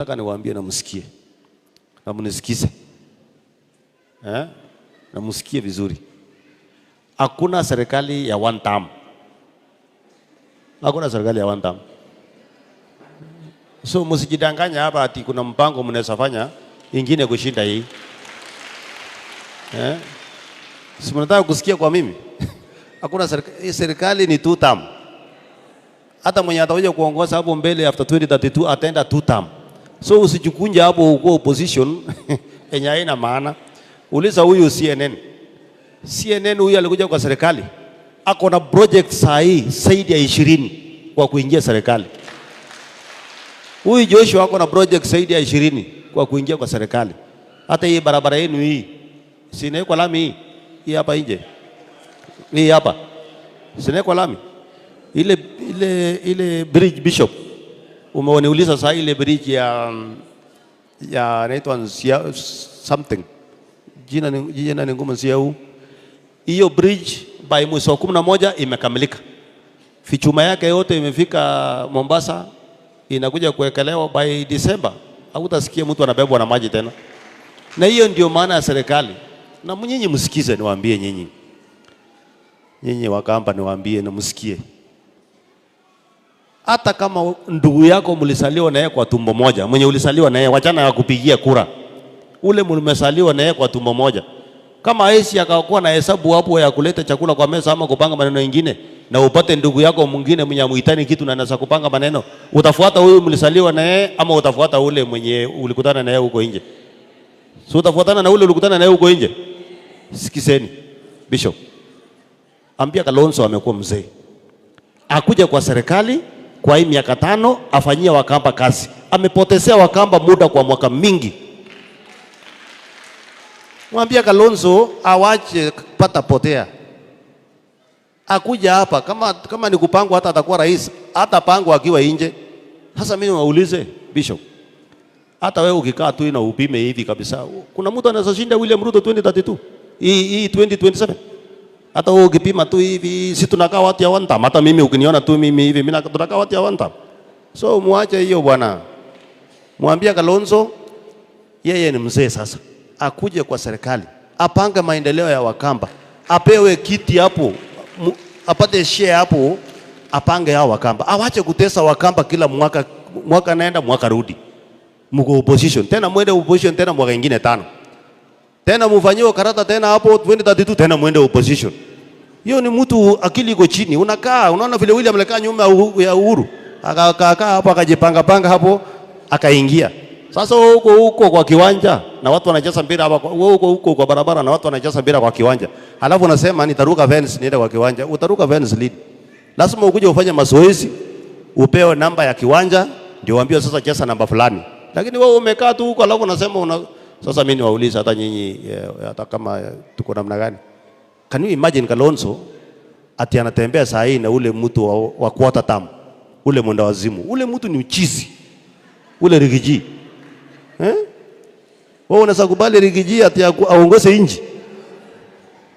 Nataka niwaambie na msikie. Na mnisikize. Na msikie vizuri. Hakuna serikali ya one term. Hakuna serikali ya one term. So msijidanganya hapa ati kuna mpango mnaweza fanya ingine kushinda hii. Si mnataka kusikia kwa mimi? Hakuna serikali ni two term. Hata mwenye atakuja kuongoza hapo mbele after 2032 ataenda two term. So usichukunja hapo uko opposition yenye haina maana. Uliza huyu CNN. CNN huyu alikuja kwa serikali. Ako na project sahi zaidi ya 20 kwa kuingia serikali. Huyu Joshua ako na project zaidi ya 20 kwa kuingia kwa serikali. Hata hii barabara yenu hii. Sina kwa lami hii hapa nje. Hii hapa. Sina kwa lami. Ile bridge Bishop. Umeniuliza saa ile bridge ya inaitwa something. Jina ni ngumu siau. Hiyo bridge by mwezi wa 11 imekamilika. Fichuma yake yote imefika Mombasa, inakuja kuwekelewa by December. Hakutasikia mtu anabebwa na maji tena. Na hiyo ndio maana ya serikali. Na nyinyi msikize niwaambie nyinyi. Nyinyi Wakamba niwaambie na msikie. Hata kama ndugu yako mlisaliwa na yeye kwa tumbo moja, mwenye ulisaliwa na yeye wachana ya kupigia kura. Ule mlimesaliwa na yeye kwa tumbo moja. Kama Aisi akakuwa na hesabu hapo ya kuleta chakula kwa meza ama kupanga maneno mengine na upate ndugu yako mwingine mwenye muitani kitu na anaweza kupanga maneno, utafuata huyu mlisaliwa na yeye ama utafuata ule mwenye ulikutana na yeye huko nje? So utafuatana na ule ulikutana na yeye huko nje. Sikizeni. Bishop. Ambia Kalonzo amekuwa mzee. Akuja kwa serikali kwa hii miaka 5 afanyia Wakamba kazi. Amepotezea Wakamba muda kwa mwaka mingi. Mwambia Kalonzo awache pata potea. Akuja hapa kama ni kupangwa hata atakuwa rais, hata pangwa akiwa nje. Sasa mimi naulize Bishop. Hata wewe ukikaa tu na upime hivi kabisa. Kuna mtu anaweza shinda William Ruto 2032? Hii 2027. Hata wewe ukipima tu hivi si tunakaa watu ya one term. Hata mimi ukiniona tu mimi hivi mimi tunakaa watu ya one term. So muache hiyo bwana. Mwambia Kalonzo yeye ni mzee sasa. Akuje kwa serikali, apange maendeleo ya Wakamba, apewe kiti hapo, apate share hapo, apange hao Wakamba. Awache kutesa Wakamba kila mwaka naenda mwaka rudi. Mko opposition, tena mwende opposition tena mwaka ingine 5. Tena mfanyiwe karata tena hapo 2032 tena mwende opposition. Hiyo ni mtu akili iko chini. Unakaa, unaona vile William alikaa nyuma ya Uhuru. Akakaa hapo akajipanga hapo akaingia. Sasa huko kwa kiwanja na watu wanacheza mpira hapa, huko kwa barabara na watu wanacheza mpira kwa kiwanja. Halafu unasema nitaruka fence niende kwa kiwanja. Utaruka fence lead. Lazima ukuje ufanye mazoezi, upewe namba ya kiwanja, ndio uambiwe sasa cheza namba fulani. Lakini wewe umekaa tu huko alafu unasema sasa mimi niwaulize hata nyinyi hata kama tuko namna gani? Can you imagine Kalonzo ati anatembea saa hii na ule mtu wa quarter term, ule mwenda wazimu. Ule mtu ni uchizi. Ule Rigiji. Wewe unaweza kubali Rigiji ati aongoze inji?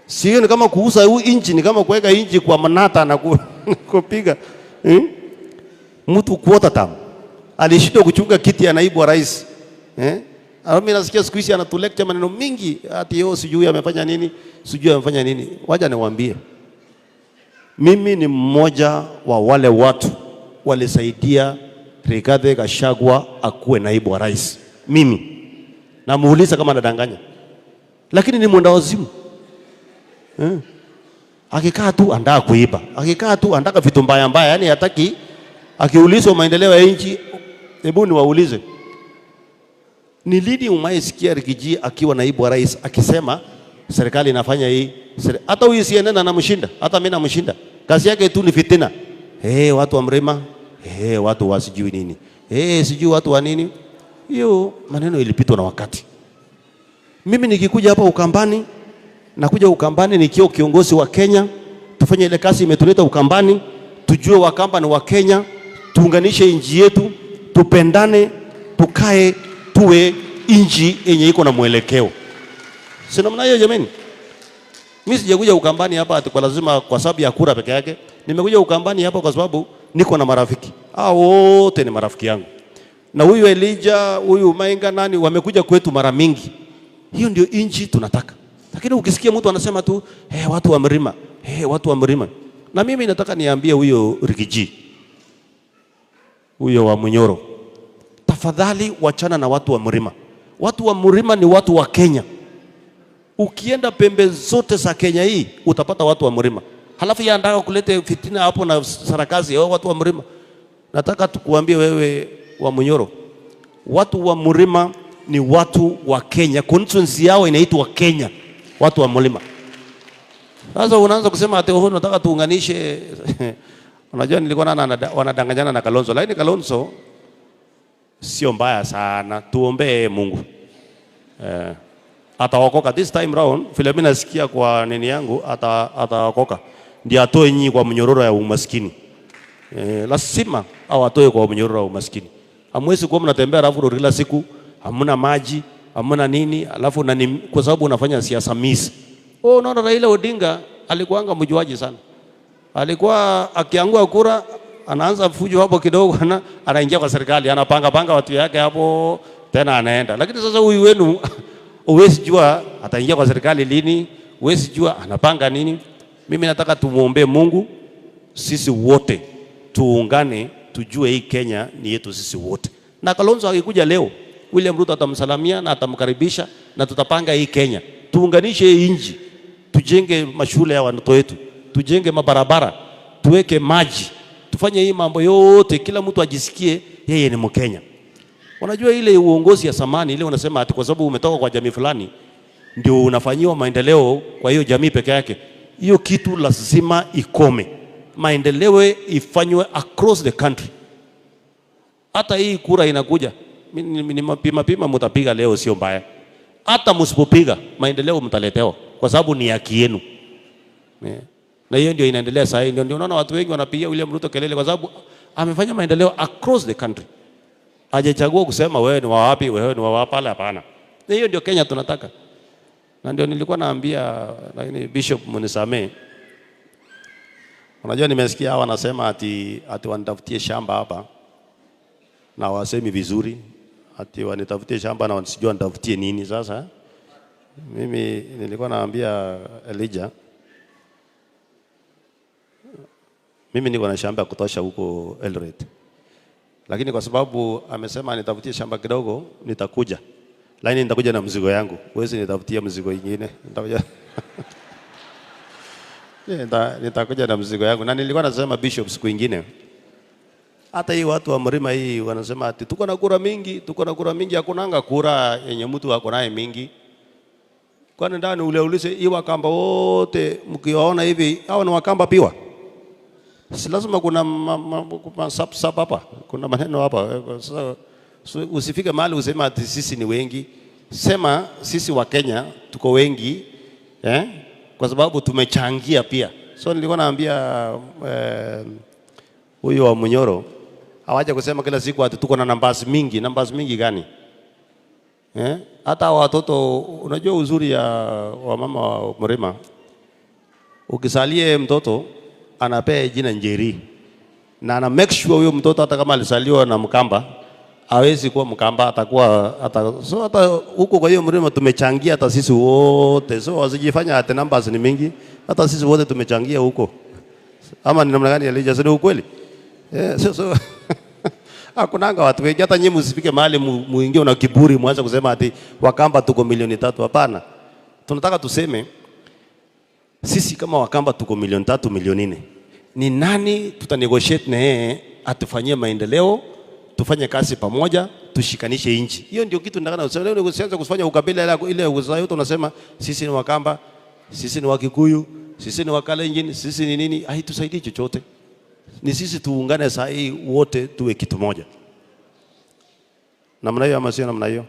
Sio ni kama kuuza huu inji, ni kama kuweka inji kwa manata na kupiga. Mtu quarter term. Alishindwa kuchunga kiti ya naibu wa rais. Mimi nasikia siku hizi anatulecture maneno mingi ati yeye sijui amefanya nini, sijui amefanya nini. Wacha niwaambie. Mimi ni mmoja wa wale watu walisaidia Rigathi Gachagua akuwe naibu wa rais. Mimi namuuliza kama anadanganya. Lakini ni mwenda wazimu. Akikaa tu anataka kuiba. Akikaa tu anataka vitu mbaya, yani hataki akiulizwa maendeleo ya nchi. Hebu niwaulize. Ni lini umaisikia Rigiji akiwa naibu wa rais akisema serikali inafanya hii? Hata huyu CNN anamshinda, hata mimi namshinda. Kazi yake tu ni fitina. Watu wa Mrema, watu wasijui nini. Sijui watu wa nini. Hiyo maneno ilipitwa na wakati. Mimi nikikuja hapa Ukambani, nakuja Ukambani nikiwa kiongozi wa Kenya, tufanye ile kazi imetuleta Ukambani, tujue Wakamba ni wa Kenya, tuunganishe inji yetu, tupendane, tukae tuwe inji yenye iko na mwelekeo. Sina mna hiyo jameni. Mimi sijakuja Ukambani hapa kwa lazima kwa sababu ya kura peke yake. Nimekuja Ukambani hapa kwa sababu niko na marafiki. Hao wote ni marafiki yangu. Na huyu Elijah, huyu Mainga nani wamekuja kwetu mara mingi. Hiyo ndio inchi tunataka. Lakini ukisikia mtu anasema tu, watu wa mlima, watu wa mlima. Na mimi nataka niambie huyo Rigiji, huyo wa Munyoro, tafadhali wachana na watu wa mlima. Watu wa mlima ni watu wa Kenya. Ukienda pembe zote za Kenya hii utapata watu wa mlima. Halafu yeye anataka kulete fitina hapo na sarakasi watu wa mlima. Nataka tukuambie wewe wa Munyoro, watu wa mlima ni watu wa Kenya. Constituency yao inaitwa Kenya, watu wa mlima. Sasa unaanza kusema ati unataka tuunganishe. Unajua nilikuwa wanadanganyana na Kalonzo, lakini Kalonzo sio mbaya sana. Tuombee Mungu. Ataokoka this time round. Vile mimi nasikia kwa nini yangu ataokoka. Ndiye atoe nyinyi kwa mnyororo ya umaskini. Lazima au atoe kwa mnyororo wa umaskini. Hamwezi kuwa mnatembea alafu kila siku hamna maji, hamna nini, alafu kwa sababu unafanya siasa miss. Unaona Raila Odinga alikuanga mjuaji sana. Alikuwa akiangua kura anaanza fujo hapo kidogo na anaingia kwa serikali, anapanga watu yake hapo tena anaenda. Lakini sasa huyu wenu huwezi jua ataingia kwa serikali lini, huwezi jua anapanga nini. Mimi nataka tumuombe Mungu sisi wote tuungane, tujue hii Kenya ni yetu sisi wote. Na Kalonzo akikuja leo, William Ruto atamsalamia na atamkaribisha na tutapanga hii Kenya. Tuunganishe hii nchi, tujenge mashule ya watoto wetu, tujenge mabarabara, tuweke maji, tufanye hii mambo yote, kila mtu ajisikie yeye ni Mkenya. Unajua ile uongozi ya samani ile unasema ati kwa sababu umetoka kwa jamii fulani ndio unafanyiwa maendeleo kwa hiyo jamii peke yake. Hiyo kitu lazima ikome. Maendeleo ifanywe across the country. Hata hii kura inakuja, mimi mapima mtapiga leo sio mbaya. Hata msipopiga maendeleo mtaletewa kwa sababu ni haki yenu. Na hiyo ndio inaendelea sasa. Ndio unaona watu wengi wanapigia William Ruto kelele kwa sababu amefanya maendeleo across the country. Hajachagua kusema wewe ni wa wapi, wewe ni wa wapi, hapana. Na hiyo ndio Kenya tunataka. Na ndio nilikuwa naambia lakini Bishop mnisamee. Unajua nimesikia hawa wanasema ati wanitafutie shamba hapa na wasemi vizuri, ati wanitafutie shamba na wasijua nitafutie nini. Sasa mimi nilikuwa naambia Elijah, mimi niko na shamba ya kutosha huko Eldoret, lakini kwa sababu amesema nitafutie shamba kidogo nitakuja, lakini nitakuja na mzigo yangu. Wewe nitafutia mzigo nyingine, nitakuja na mzigo yangu. Na nilikuwa nasema Bishop siku nyingine, hata hii watu wa mlima hii wanasema ati tuko na kura mingi, hakunanga kura yenye mtu ako naye mingi. Kwani ndani uliulize hii Wakamba wote mkiwaona hivi hao ni Wakamba piwa? Si lazima kuna sub hapa, kuna maneno hapa. So usifike mahali useme ati sisi ni wengi. Sema sisi wa Kenya tuko wengi, kwa sababu tumechangia pia. So nilikuwa naambia huyo wa Munyoro hawaje kusema kila siku ati tuko na numbers mingi gani? Hata watoto, unajua uzuri ya wamama wa mlima, ukisalie mtoto anapea jina Njeri na ana make sure huyo mtoto hata kama alisaliwa na Mkamba hawezi kuwa Mkamba, atakuwa so hata huko. Kwa hiyo mlima tumechangia hata sisi wote, so wasijifanya ati numbers ni mingi, hata sisi wote tumechangia huko. Ama ni namna gani Elijah? Sio ukweli? So hakunanga watu wengi. Hata nyinyi msifike mahali muingie na kiburi mwanze kusema ati Wakamba tuko 3 milioni. Hapana. Tunataka tuseme sisi kama Wakamba tuko 3 milioni 4. Ni nani tutanegotiate na yeye atufanyie maendeleo, tufanye kazi pamoja, tushikanishe nchi. Hiyo ndio kitu nataka nasema. Leo usianze kufanya ukabila ile uzao yote unasema sisi ni Wakamba, sisi ni Wakikuyu, sisi ni Wakalenjin, sisi ni nini? Haitusaidii chochote. Ni sisi tuungane saa hii wote tuwe kitu moja. Namna hiyo ama sio namna hiyo?